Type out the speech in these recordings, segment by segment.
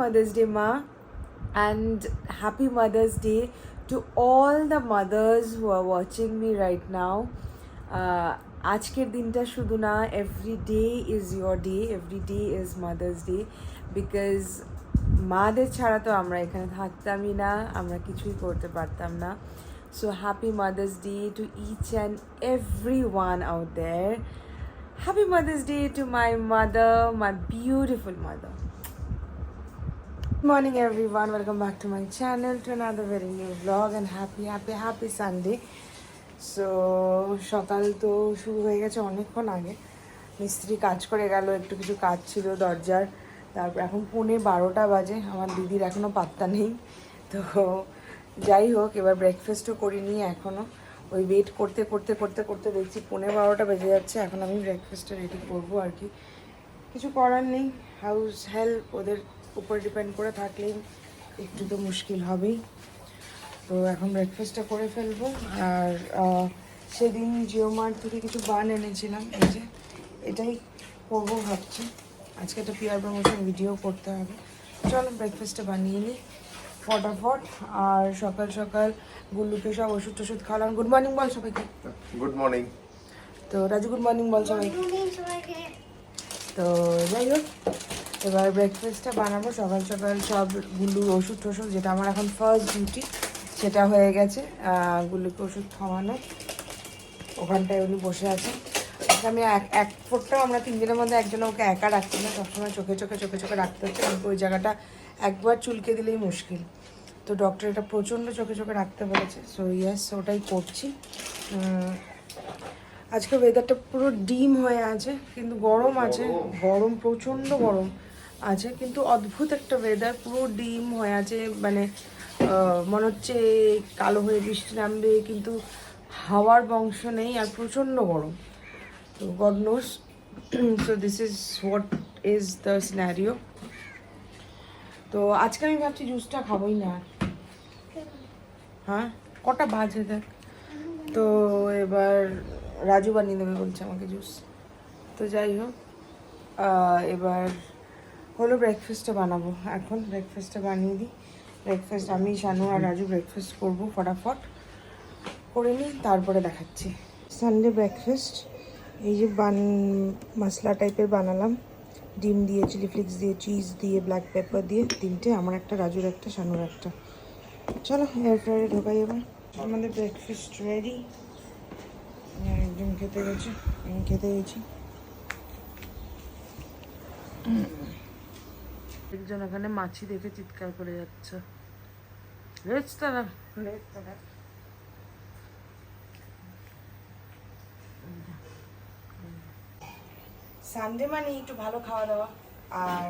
Mother's Day, Ma, and happy Mother's Day to all the mothers who are watching me right now. আজকের দিনটা শুধু না, every day is your day, every day is Mother's Day, because মাদের ছাড়া তো আমরা এখানে থাকতামই না, আমরা কিছুই করতে পারতাম না. So happy Mother's Day to each and everyone out there. Happy Mother's Day to my mother, my beautiful mother. Good morning everyone, welcome back to my channel, to another very new vlog, and happy Sunday. So সকাল তো শুরু হয়ে গেছে অনেকক্ষণ আগে. মিস্ত্রি কাজ করে গেল, একটু কিছু কাজ ছিল দরজার. তারপর এখন 11:15 বাজে, আমার দিদির এখনও পাত্তা নেই. তো যাই হোক, এবার ব্রেকফাস্টও করিনি এখনও. ওই ওয়েট করতে দেখছি 12:15 বেজে যাচ্ছে. এখন আমি ব্রেকফাস্টটা রেডি করবো আর কি. কিছু করার নেই, হাউস হেল্প ওদের উপর ডিপেন্ড করে থাকলেই একটু তো মুশকিল হবেই. তো এখন ব্রেকফাস্টটা করে ফেলবো. আর সেদিন জিও মার্ট থেকে কিছু বান এনেছিলাম, এই যে এটাই করবো ভাবছি. আজকে একটা পিআর প্রমোশন ভিডিও করতে হবে. চলো ব্রেকফাস্টটা বানিয়ে নিই ফটাফট. আর সকাল সকাল গুল্লুকে সব ওষুধ টষুধ খাওয়ালাম. গুড মর্নিং বল সবাইকে. Good morning. তো রাজু গুড মর্নিং বল সবাইকে. তো যাই হোক, এবার ব্রেকফাস্টটা বানাবো. সকাল সকাল সব গুল্লুর ওষুধ টষুধ, যেটা আমার এখন ফার্স্ট ডিউটি, সেটা হয়ে গেছে. গুল্লুকে ওষুধ খাওয়ানো, ওখানটায় উনি বসে আছেন. আমি এক ফোটটাও আমরা 3 দিনের মধ্যে একজন ওকে একা রাখছি না, সবসময় চোখে রাখতে হচ্ছে, কারণ ওই জায়গাটা একবার চুলকে দিলেই মুশকিল. তো ডক্টর এটা প্রচণ্ড চোখে রাখতে বলেছে. সো ইয়েস, ওটাই করছি. আজকে ওয়েদারটা পুরো ডিম হয়ে আছে, কিন্তু গরম আছে, গরম প্রচণ্ড গরম আছে, কিন্তু অদ্ভুত একটা ওয়েদার. পুরো ডিম হয়ে আছে, মানে মনে হচ্ছে কালো হয়ে বৃষ্টি নামবে, কিন্তু হাওয়ার বংশ নেই, আর প্রচণ্ড গরম. তো god knows. So this is what is the scenario. তো আজকে আমি ভাবছি জুসটা খাবোই না. হ্যাঁ, কটা বাজে দেখ. তো এবার রাজু বানিয়ে দেবে বলছে আমাকে জুস. তো যাই হোক, এবার হলো ব্রেকফাস্টটা বানাবো. এখন ব্রেকফাস্টটা বানিয়ে দিই. ব্রেকফাস্ট আমি, শানু আর রাজু ব্রেকফাস্ট করবো. ফটাফট করে নিই, তারপরে দেখাচ্ছি. সানডে ব্রেকফাস্ট, এই যে মশলা টাইপের বানালাম. ডিম দিয়ে, চিলি ফ্লেক্স দিয়ে, চিজ দিয়ে, ব্ল্যাক পেপার দিয়ে, 3টে, আমার একটা, রাজুর একটা, শানুর একটা. চলো এয়ার ফ্রায়ারে ঢোকাই এবার. আমাদের ব্রেকফাস্ট রেডি. একদম খেতে গেছি, আমি খেতে গেছি. একজন এখানে মাছি দেখে চিৎকার করে যাচ্ছে. সানডে মানে একটু ভালো খাওয়া দাওয়া. আর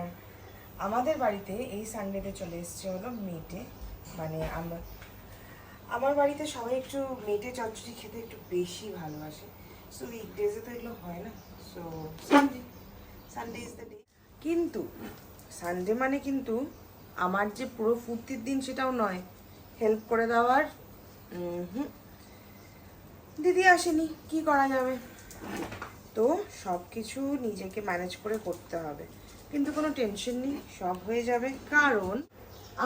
আমাদের বাড়িতে এই সানডেতে চলে এসছে হলো মেটে. মানে আমার বাড়িতে সবাই একটু মেটে চচ্চড়ি খেতে একটু বেশি ভালোবাসে. সো উইকডেজে তো এগুলো হয় না. So Sunday is the day. কিন্তু সানডে মানে কিন্তু আমার যে পুরো ফুর্তির দিন সেটাও নয়. হেল্প করে দেওয়ার দিদি আসেনি, কি করা যাবে. তো সব কিছু নিজেকে ম্যানেজ করে করতে হবে, কিন্তু কোনো টেনশন নেই, সব হয়ে যাবে. কারণ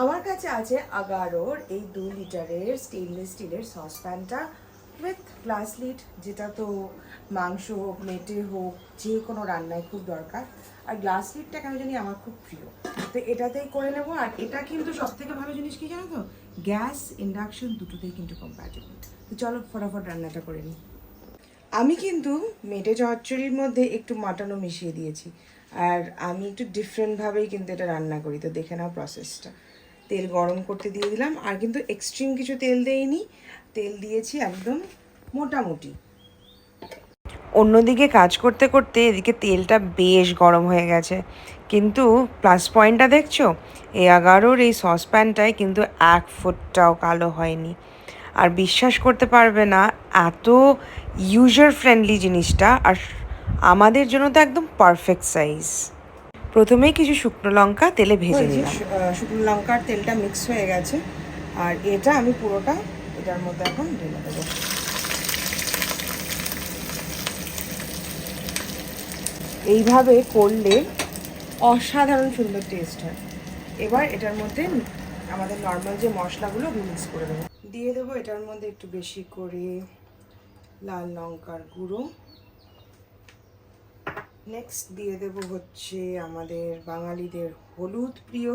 আমার কাছে আছে আগারোর এই 2 লিটারের স্টেনলেস স্টিলের সসপ্যানটা উইথ গ্লাস লিড, যেটা তো মাংস হোক, মেটে হোক, যে কোনো রান্নায় খুব দরকার. আর গ্লাস লিডটা কেন জানি আমার খুব প্রিয়, তো এটাতেই করে নেব. আর এটা কিন্তু সবথেকে ভালো জিনিস কি জানো তো, গ্যাস ইন্ডাকশন দুটোতেই কিন্তু কম্প্যাটেবল. তো চলো ফটাফট রান্নাটা করে নিই. আমি কিন্তু মেটে চচ্চড়ির মধ্যে একটু মাটনও মিশিয়ে দিয়েছি. আর আমি একটু ডিফারেন্টভাবেই কিন্তু এটা রান্না করি. তো দেখে নাও প্রসেসটা. তেল গরম করতে দিয়ে দিলাম, আর কিন্তু এক্সট্রিম কিছু তেল দেইনি, তেল দিয়েছি একদম মোটামুটি. অন্যদিকে কাজ করতে করতে এদিকে তেলটা বেশ গরম হয়ে গেছে. কিন্তু প্লাস পয়েন্টটা দেখছো, এই আগারোর এই সসপ্যানটায় কিন্তু 1 ফুটটাও কালো হয়নি. আর বিশ্বাস করতে পারবে না, এত ইউজার ফ্রেন্ডলি জিনিসটা, আর আমাদের জন্য তো একদম পারফেক্ট সাইজ. প্রথমেই কিছু শুকনো লঙ্কা তেলে ভেজে নিলাম. শুকনো লঙ্কার তেলটা মিক্স হয়ে গেছে, আর এটা আমি পুরোটা এটার মধ্যে এখন ঢেলে দেবো. এইভাবে করলে অসাধারণ সুন্দর টেস্ট হয়. এবার এটার মধ্যে আমাদের নর্মাল যে মশলাগুলো মিক্স করে দেবো। দিয়ে দেবো এটার মধ্যে একটু বেশি করে লাল লঙ্কার গুঁড়ো। নেক্সট দিয়ে দেবো হচ্ছে আমাদের বাঙালিদের হলুদ প্রিয়,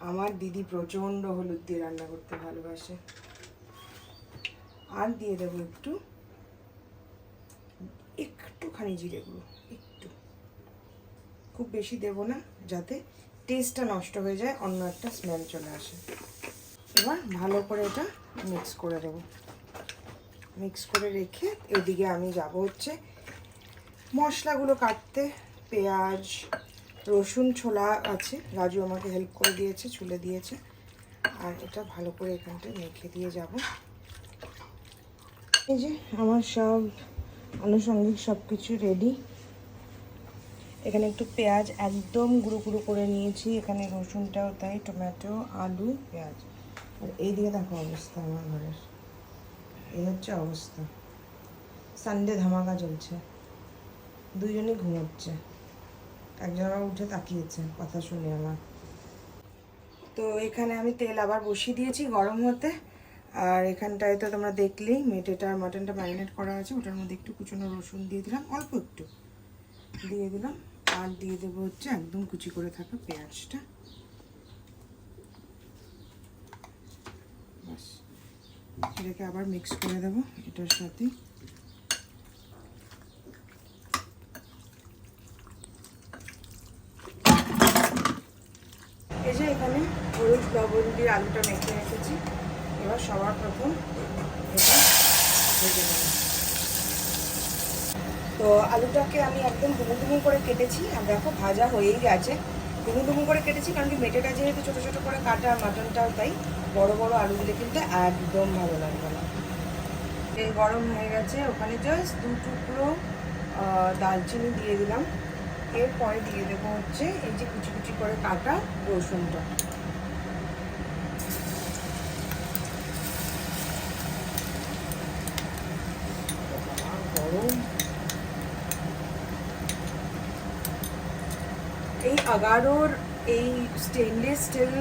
আমার দিদি প্রচণ্ড হলুদ দিয়ে রান্না করতে ভালোবাসে। আর দিয়ে দেবো একটুখানি জিরে গুঁড়ো, একটু, খুব বেশি দেব না যাতে টেস্টটা নষ্ট হয়ে যায়, অন্য একটা স্মেল চলে আসে। এবার ভালো করে এটা মিক্স করে দেবো। মিক্স করে রেখে এদিকে আমি যাব হচ্ছে মশলাগুলো কাটতে। পেঁয়াজ, রসুন ছোলা আছে, রাজু আমাকে হেল্প করে দিয়েছে, ছুলে দিয়েছে। আর এটা ভালো করে এখানটায় মেখে দিয়ে যাব। এই যে আমার সব আনুষঙ্গিক সব কিছু রেডি। এখানে একটু পেঁয়াজ একদম গুঁড়ো গুঁড়ো করে নিয়েছি, এখানে রসুনটাও তাই, টমেটো, আলু, পেঁয়াজ। আর এইদিকে দেখো অবস্থা আমার ঘরের, এই হচ্ছে অবস্থা। সানডে ধামাকা চলছে, দুজনই ঘুমোচ্ছে, একজন আবার উঠে তাকিয়েছে কথা শুনে আমার। তো এখানে আমি তেল আবার বসিয়ে দিয়েছি গরম হতে। আর এখানটায় তো তোমরা দেখলেই মেটেটা আর মাটনটা ম্যারিনেট করা আছে, ওটার মধ্যে একটু কুচনো রসুন দিয়ে দিলাম, অল্প একটু দিয়ে দিলাম। আর দিয়ে দেবো হচ্ছে একদম কুচি করে থাকা পেঁয়াজটা। বাস, এটাকে আবার মিক্স করে দেবো এটার সাথে। এই যে এখানে হলুদ লবণ দিয়ে আলুটা মেখে রেখেছি। এবার সবার প্রথম এটা ভেজে নেব। তো আলুটাকে আমি একদম ডুমু ডুমু করে কেটেছি, আর দেখো ভাজা হয়েই গেছে। ডুমু ডুমু করে কেটেছি কারণ কি মেটেটা যেহেতু ছোটো ছোটো করে কাটা, মাটনটাও তাই। বড় বড় আলু দিলে কিন্তু একদম ভালো লাগবে না। তেল গরম হয়ে গেছে, ওখানে জাস্ট 2 টুকরো দারচিনি দিয়ে দিলাম। এরপরে দিয়ে দেবো হচ্ছে এই যে কুচি কুচি করে কাটা রসুনটা। গরম এই আগারোর এই স্টেনলেস স্টিল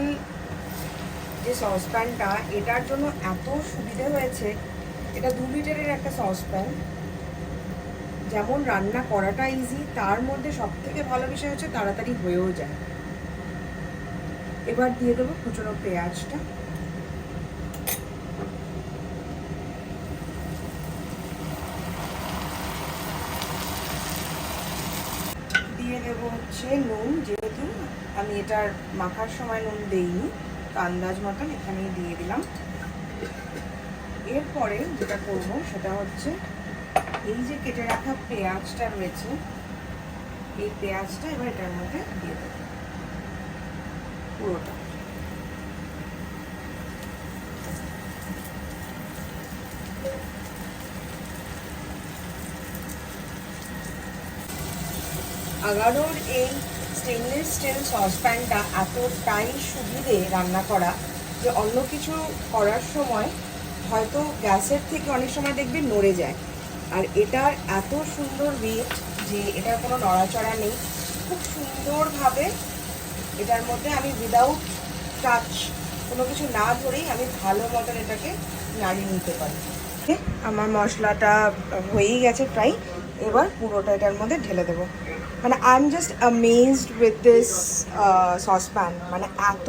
যে সসপ্যানটা, এটার জন্য এত সুবিধে হয়েছে। এটা 2 লিটারের একটা সসপ্যান, যেমন রান্না করাটা ইজি, তার মধ্যে সব থেকে ভালো বিষয় হচ্ছে তাড়াতাড়ি হয়েও যায়। এবার দিয়ে দেবো কুচনো পেঁয়াজটা। দিয়ে দেবো হচ্ছে নুন, যেহেতু আমি এটার মাখার সময় নুন দেইনি, তো আন্দাজ মতন এখানেই দিয়ে দিলাম। এরপরে যেটা করবো সেটা হচ্ছে এই যে কেটে রাখা পেঁয়াজটা রয়েছে, এই পেঁয়াজটা এবার এটার মধ্যে দিয়ে দেবো পুরোটা। আগারোর এই স্টেনলেস স্টিল সসপ্যানটা এতটাই সুবিধে রান্না করা যে অন্য কিছু করার সময় হয়তো গ্যাসের থেকে অনেক সময় দেখবে নড়ে যায়। আর এটার এত সুন্দর ওয়েট যে এটার কোনো নড়াচড়া নেই, খুব সুন্দরভাবে এটার মধ্যে আমি উইদাউট টাচ, কোনো কিছু না ধরেই আমি ভালো মতন এটাকে নাড়িয়ে নিতে পারি। আমার মশলাটা হয়েই গেছে প্রায়, এবার পুরোটা এটার মধ্যে ঢেলে দেবো। মানে I am just amazed with this saucepan, মানে এত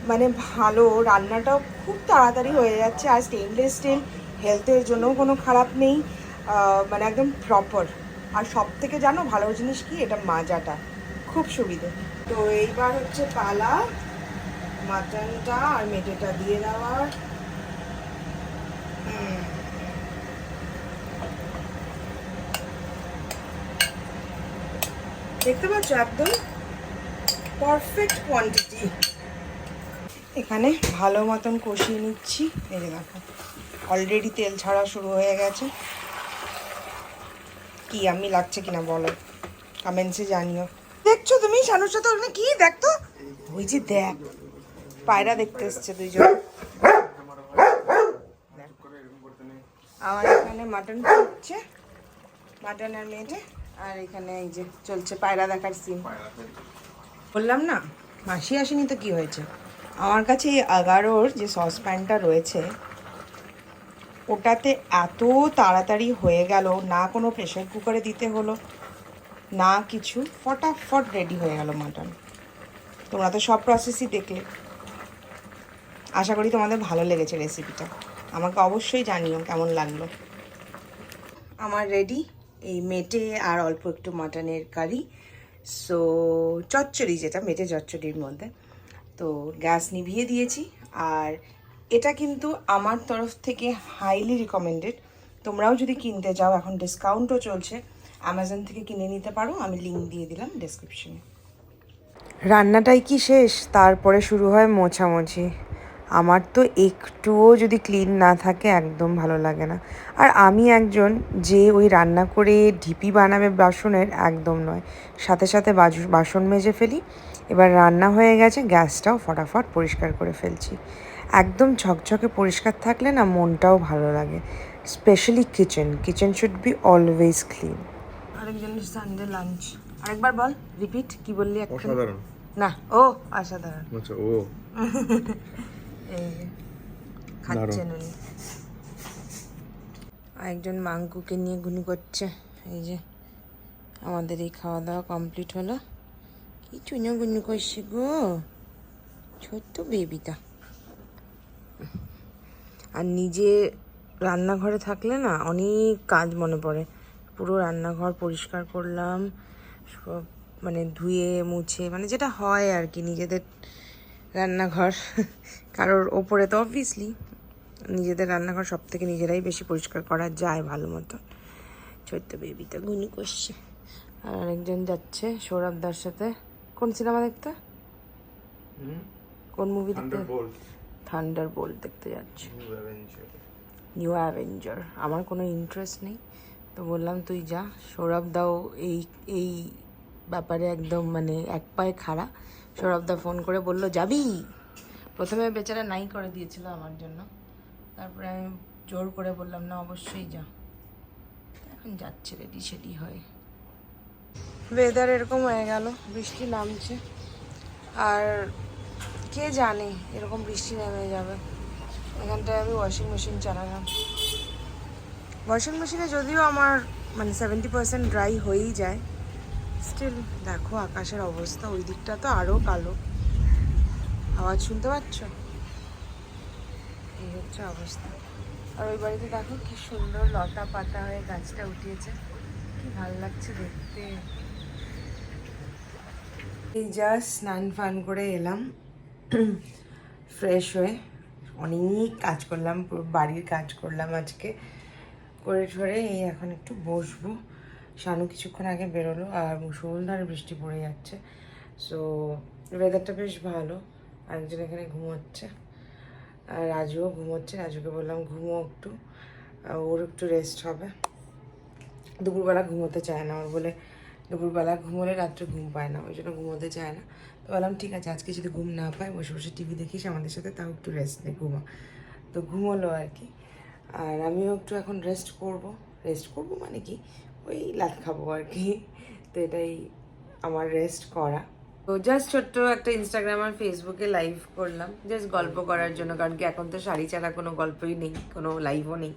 মানে ভালো, রান্নাটাও খুব তাড়াতাড়ি হয়ে যাচ্ছে। আর স্টেনলেস স্টিল, হেলথের জন্যও কোনো খারাপ নেই, মানে একদম প্রপার। আর সব থেকে জানো ভালো জিনিস কি, এটা মাজাটা খুব সুবিধে। তো এইবার হচ্ছে পালা মাটনটা আর মেটেটা দিয়ে দেওয়ার। দেখতে পাচ্ছ একদম পারফেক্ট কোয়ান্টিটি। এখানে ভালো মতন কষিয়ে নিচ্ছি। এই যে দেখো অলরেডি তেল ছাড়া শুরু হয়ে গেছে। কি আমি লাগছে কিনা বলো, কমেন্টসে জানিও। দেখছো তুমি শানুর সাথে ওখানে কি দেখতো, ওই যে দেখ পায়রা দেখতে এসছে দুইজন। আমার এখানে মাটন হচ্ছে, মাটন আর মেটে আর এখানে এই যে চলছে পায়রা দেখার সিন। বললাম না মাসি আসেনি তো কি হয়েছে, আমার কাছে এই আগারোর যে সসপ্যানটা রয়েছে ওটাতে এত তাড়াতাড়ি হয়ে গেল, না কোনো প্রেশার কুকারে দিতে হলো না কিছু, ফটাফট রেডি হয়ে গেল মাটন। তোমরা তো সব প্রসেসই দেখলে, আশা করি তোমাদের ভালো লেগেছে রেসিপিটা, আমাকে অবশ্যই জানিও কেমন লাগলো। আমার রেডি এই মেটে আর অল্প একটু মাটনের কারি, সো চচ্চড়ি, যেটা মেটে চচ্চড়ির মধ্যে। তো গ্যাস নিভিয়ে দিয়েছি, আর এটা কিন্তু আমার তরফ থেকে হাইলি রিকমেন্ডেড। তোমরাও যদি কিনতে যাও, এখন ডিসকাউন্টও চলছে, অ্যামাজন থেকে কিনে নিতে পারো, আমি লিঙ্ক দিয়ে দিলাম ডেসক্রিপশনে। রান্নাটাই কি শেষ, তারপরে শুরু হয় মোছামুছি। আমার তো একটুও যদি ক্লিন না থাকে একদম ভালো লাগে না। আর আমি একজন যে ওই রান্না করে ঢিপি বানাবে বাসনের, একদম নয়, সাথে সাথে বাসন মেজে ফেলি। এবার রান্না হয়ে গেছে, গ্যাসটাও ফটাফট পরিষ্কার করে ফেলছি। একদম ঝকঝকে পরিষ্কার থাকলে না মনটাও ভালো লাগে, specially kitchen should be always clean. আরেকজনের সানডে লাঞ্চ, আরেকবার বল, রিপিট, কি বললি? অসাধারণ না, ও অসাধারণ। আচ্ছা, ও এই যে খাচ্ছেন উনি, আরেকজন মাঙ্কুকে নিয়ে গুনি করছে। এই যে আমাদের এই খাওয়া দাওয়া কমপ্লিট হলো। কি চুনো গুনি করছে গো ছোট্ট বেবিটা। আর নিজে রান্নাঘরে থাকলে না অনেক কাজ মনে পড়ে। পুরো রান্নাঘর পরিষ্কার করলাম, সব মানে ধুয়ে মুছে, মানে যেটা হয় আর কি নিজেদের রান্নাঘর। কারোর ওপরে তো অবভিয়াসলি, নিজেদের রান্নাঘর সব থেকে নিজেরাই বেশি পরিষ্কার করা যায় ভালো মতো। ছোট্ট বেবিটা গুনি করছে। আর আরেকজন যাচ্ছে সৌরভদার সাথে কোন সিনেমা দেখতে, কোন মুভি দেখতে? থান্ডারবোল্ট দেখতে যাচ্ছে, নিউ অ্যাভেঞ্জার। আমার কোনো ইন্টারেস্ট নেই, তো বললাম তুই যা। সৌরভ দাও এই এই ব্যাপারে একদম মানে এক পায়ে খাড়া। সৌরভ দা ফোন করে বলল যাবি। প্রথমে বেচারা নাই করে দিয়েছিল আমার জন্য, তারপরে আমি জোর করে বললাম না অবশ্যই যা। এখন যাচ্ছে রেডি সেডি হয়ে। ওয়েদার এরকম হয়ে গেল, বৃষ্টি নামছে, আর কে জানে এরকম বৃষ্টি নেমে যাবে। এখানটায় আমি ওয়াশিং মেশিন চালালাম। ওয়াশিং মেশিনে যদিও আমার মানে 70% ড্রাই হয়েই যায়, স্টিল দেখো আকাশের অবস্থা, ওই দিকটা তো আরও কালো। আওয়াজ শুনতে পাচ্ছ? এই হচ্ছে অবস্থা। আর ওই বাড়িতে দেখো কি সুন্দর লতা পাতা হয়ে গাছটা উঠিয়েছে, কি ভালো লাগছে দেখতে। এই জাস্ট স্নান ফান করে এলাম ফ্রেশ হয়ে। অনেক কাজ করলাম, পুরো বাড়ির কাজ করলাম আজকে, করে ঠরে এই এখন একটু বসবো। শানু কিছুক্ষণ আগে বেরোলো, আর মুষলধারে বৃষ্টি পড়ে যাচ্ছে। সো ওয়েদারটা বেশ ভালো। আরেকজন এখানে ঘুমোচ্ছে, আর রাজুও ঘুমোচ্ছে। রাজুকে বললাম ঘুমো একটু, ওর একটু রেস্ট হবে। দুপুরবেলা ঘুমোতে চায় না, ওর বলে দুপুরবেলা ঘুমোলে রাত্রে ঘুম পায় না, ওই জন্য ঘুমোতে চায় না। তো বললাম ঠিক আছে, আজকে যদি ঘুম না পায় বসে বসে টিভি দেখিস আমাদের সাথে, তাও একটু রেস্ট নেই, ঘুমা। তো ঘুমোলো আর কি। আর আমিও একটু এখন রেস্ট করব মানে কি, ওই লাত খাবো আর কি। তো এটাই আমার রেস্ট করা। তো জাস্ট ছোট্ট একটা ইনস্টাগ্রাম আর ফেসবুকে লাইভ করলাম, জাস্ট গল্প করার জন্য, কারণ কি এখন তো শাড়ি ছাড়া কোনো গল্পই নেই, কোনো লাইভও নেই।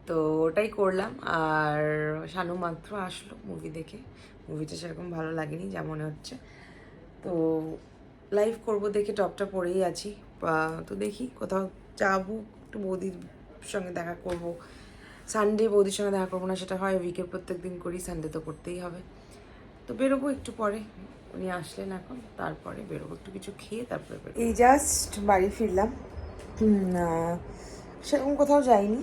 তো ওটাই করলাম। আর শানু মাত্র আসলো মুভি দেখে, মুভিটা সেরকম ভালো লাগেনি যা মনে হচ্ছে। তো লাইভ করব দেখে টপটা পরেই আছি। তো দেখি কোথাও যাবো, একটু বৌদির সঙ্গে দেখা করব। সানডে বৌদির সঙ্গে দেখা করবো না সেটা হয়, উইকের প্রত্যেক দিন করি, সানডে তো করতেই হবে। তো বেরোবো একটু পরে, উনি আসলেন এখন, তারপরে বেরোবো একটু কিছু খেয়ে, তারপরে বেরোবো। এই জাস্ট বাড়ি ফিরলাম, সেরকম কোথাও যাইনি,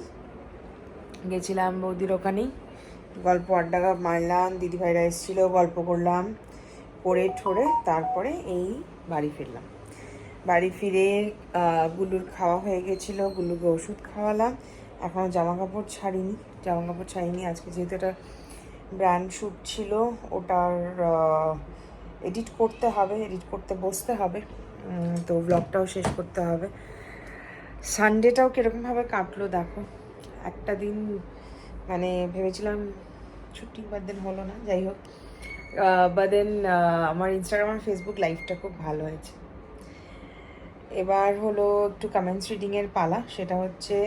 গেছিলাম বৌদির ওখানেই, গল্প আড্ডা মারলাম, দিদিভাইরা এসেছিলো, গল্প করলাম, করে ঠোরে তারপরে এই বাড়ি ফিরলাম। বাড়ি ফিরে গুল্লুর খাওয়া হয়ে গেছিলো, গুল্লুকে ওষুধ খাওয়ালাম। এখনও জামা কাপড় ছাড়িনি। আজকে যেহেতু এটা ব্র্যান্ড শ্যুট ছিল, ওটার এডিট করতে বসতে হবে, তো ব্লগটাও শেষ করতে হবে। সানডেটাও কীরকমভাবে কাটলো দেখো। একটা দিন মানে ভেবেছিলাম ছুটি, বাট দেন হলো না, যাই হোক। বাট দেন আমার ইনস্টাগ্রাম আর ফেসবুক লাইভটা খুব ভালো হয়েছে। এবার হলো একটু কমেন্টস রিডিংয়ের পালা। সেটা হচ্ছে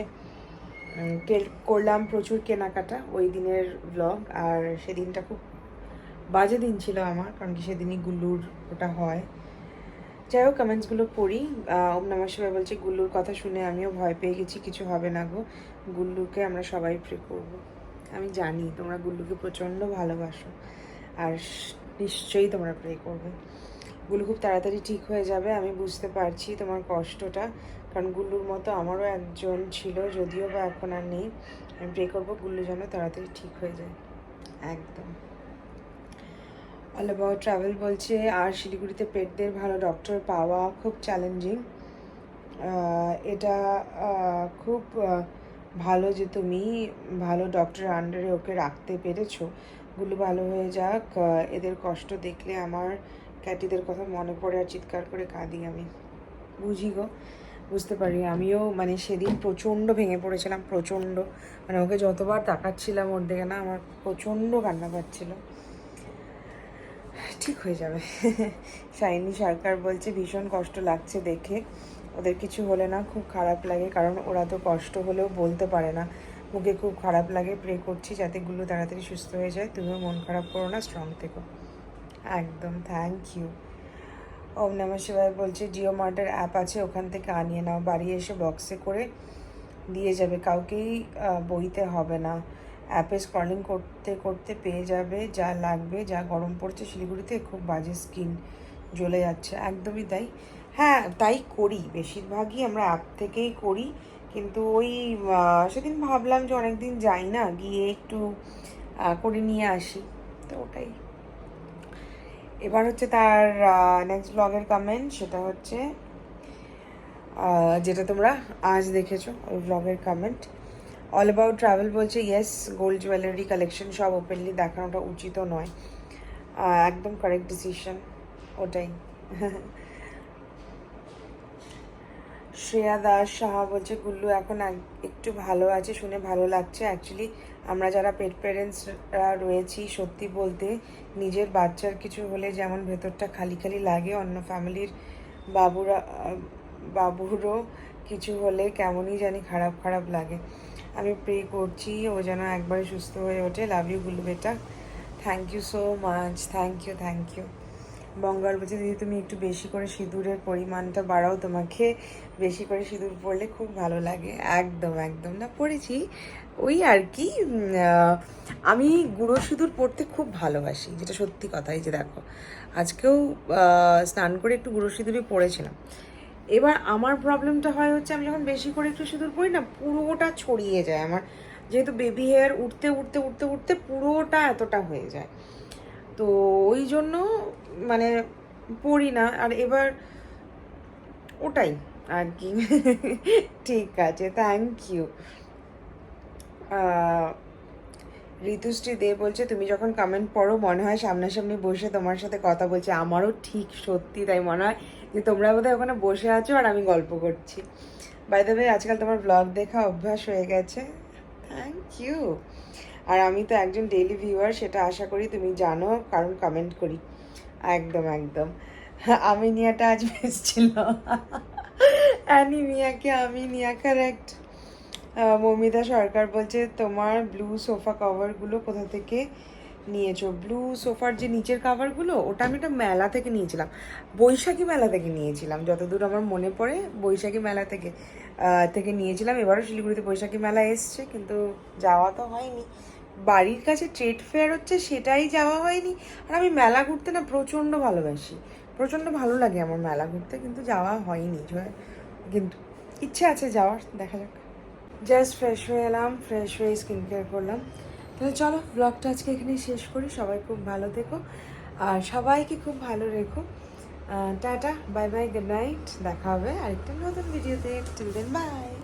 করলাম প্রচুর কেনাকাটা ওই দিনের ব্লগ, আর সেদিনটা খুব বাজে দিন ছিল আমার, কারণ কি সেদিনই গুল্লুর ওটা হয়। যাই হোক, কমেন্টসগুলো পড়ি। ওম নমঃ শিবায় বলছে, গুল্লুর কথা শুনে আমিও ভয় পেয়ে গেছি, কিছু হবে না গো, গুল্লুকে আমরা সবাই প্রে করব। আমি জানি তোমরা গুল্লুকে প্রচণ্ড ভালোবাসো, আর নিশ্চয়ই তোমরা প্রে করবে। গুল্লু খুব তাড়াতাড়ি ঠিক হয়ে যাবে, আমি বুঝতে পারছি তোমার কষ্টটা, কারণ গুল্লুর মতো আমারও একজন ছিল, যদিও বা এখন আর নেই। আমি প্রে করবো গুল্লু যেন তাড়াতাড়ি ঠিক হয়ে যায়, একদম। অল অ্যাবাউট ট্রাভেল বলছে, আর শিলিগুড়িতে পেটদের ভালো ডক্টর পাওয়া খুব চ্যালেঞ্জিং। এটা খুব ভালো যে তুমি ভালো ডক্টরের আন্ডারে ওকে রাখতে পেরেছো। গুলো ভালো হয়ে যাক, এদের কষ্ট দেখলে আমার ক্যাটিদের কথা মনে পড়ে আর চিৎকার করে কাঁদি আমি। বুঝি গো, বুঝতে পারি। আমিও মানে সেদিন প্রচণ্ড ভেঙে পড়েছিলাম, প্রচণ্ড, মানে ওকে যতবার তাকাচ্ছিলাম ওর দিকে না, আমার প্রচণ্ড কান্না পাচ্ছিল। ঠিক হয়ে যাবে। শাইনি সরকার বলছে, ভীষণ কষ্ট লাগছে দেখে, ওদের কিছু হলে না খুব খারাপ লাগে, কারণ ওরা তো কষ্ট হলেও বলতে পারে না, মুখে খুব খারাপ লাগে। প্রে করছি যাতে গুলো তাড়াতাড়ি সুস্থ হয়ে যায়, তুমিও মন খারাপ করো না, স্ট্রং থেকো। একদম, থ্যাংক ইউ। ওম নমঃ শিবায় বলছে, জিও মার্টের অ্যাপ আছে, ওখান থেকে আনিয়ে নাও, বাড়ি এসে বক্সে করে দিয়ে যাবে, কাউকেই বইতে হবে না। অ্যাপে স্ক্রলিং করতে করতে পেয়ে যাবে যা লাগবে। যা গরম পড়ছে শিলিগুড়িতে, খুব বাজে, স্কিন জ্বলে যাচ্ছে। একদমই তাই, হ্যাঁ তাই করি, বেশিরভাগই আমরা অ্যাপ থেকেই করি। কিন্তু ওই সেদিন ভাবলাম যে অনেকদিন যাই না, গিয়ে একটু করে নিয়ে আসি, তো ওটাই। এবার হচ্ছে তার নেক্সট ব্লগের কমেন্ট, সেটা হচ্ছে যেটা তোমরা আজ দেখেছো ওই ব্লগের কমেন্ট। অল অ্যাবাউট ট্রাভেল বলছে, ইয়েস, গোল্ড জুয়েলারি কালেকশন সব ওপেনলি দেখানোটা উচিতও নয়। একদম কারেক্ট ডিসিশন, ওটাই। শ্রেয়া দাস সাহা বলছে, গুল্লু এখন একটু ভালো আছে, শুনে ভালো লাগছে। অ্যাকচুয়ালি আমরা যারা পেট প্যারেন্টসরা রয়েছি, সত্যি বলতে নিজের বাচ্চার কিছু হলে যেমন ভেতরটা খালি খালি লাগে, অন্য ফ্যামিলির বাবুরও কিছু হলে কেমনই জানি খারাপ খারাপ লাগে। আমি প্রে করছি ও যেন একবারে সুস্থ হয়ে ওঠে। লাভ ইউ গুল্লু বেটা, thank you so much, thank you, thank you. Bangal বলছে, দিদি তুমি একটু বেশি করে সিঁদুরের পরিমাণটা বাড়াও, তোমাকে বেশি করে সিঁদুর পরলে খুব ভালো লাগে। একদম একদম, না পড়েছি ওই আর কি। আমি গুঁড়ো সিঁদুর পরতে খুব ভালোবাসি, যেটা সত্যি কথা। এই যে দেখো, আজকেও স্নান করে একটু গুঁড়ো সিঁদুরই পরেছিলাম। এবার আমার প্রবলেমটা হয় হচ্ছে, আমি যখন বেশি করে একটু সিঁদুর পরি না, পুরোটা ছড়িয়ে যায় আমার, যেহেতু বেবি হেয়ার উঠতে উঠতে উঠতে উঠতে পুরোটা এতটা হয়ে যায়, তো ওই জন্য মানে পড়ি না। আর এবার ওটাই আর কি। ঠিক আছে, থ্যাংক ইউ। ঋতুশ্রী দে বলছে, তুমি যখন কমেন্ট পড়ো মনে হয় সামনাসামনি বসে তোমার সাথে কথা বলছে। আমারও ঠিক সত্যি তাই মনে হয়, যে তোমরা বোধহয় ওখানে বসে আছো আর আমি গল্প করছি। বাই দ্য ওয়ে, আজকাল তোমার ব্লগ দেখা অভ্যাস হয়ে গেছে, থ্যাংক ইউ। আর আমি তো একজন ডেইলি ভিউয়ার, সেটা আশা করি তুমি জানো, কারণ কমেন্ট করি। একদম একদম। আমি নিয়াটা আজ বেসছিল। অ্যানিমিয়াকে আমি নিয়া, কারেক্ট। মৌমিতা সরকার বলছে, তোমার ব্লু সোফা কভারগুলো কোথা থেকে নিয়েছো? ব্লু সোফার যে নিচের কাভারগুলো, ওটা আমি একটা মেলা থেকে নিয়েছিলাম, বৈশাখী মেলা থেকে নিয়েছিলাম, যতদূর আমার মনে পড়ে বৈশাখী মেলা থেকে নিয়েছিলাম। এবারও শিলিগুড়িতে বৈশাখী মেলা এসছে, কিন্তু যাওয়া তো হয়নি। বাড়ির কাছে ট্রেড ফেয়ার হচ্ছে, সেটাই যাওয়া হয়নি। আর আমি মেলা ঘুরতে না প্রচণ্ড ভালোবাসি, প্রচণ্ড ভালো লাগে আমার মেলা ঘুরতে, কিন্তু যাওয়া হয়নি। কিন্তু ইচ্ছে আছে যাওয়ার, দেখা যাক। জাস্ট ফ্রেশ হয়ে এলাম, ফ্রেশ হয়ে স্কিন কেয়ার করলাম। তাহলে চলো ব্লগটা আজকে এখানেই শেষ করি। সবাই খুব ভালো থেকো আর সবাইকে খুব ভালো রেখো। Tata, bye bye, good night. দেখা হবে আরেকটা নতুন ভিডিওতে। Till then, by.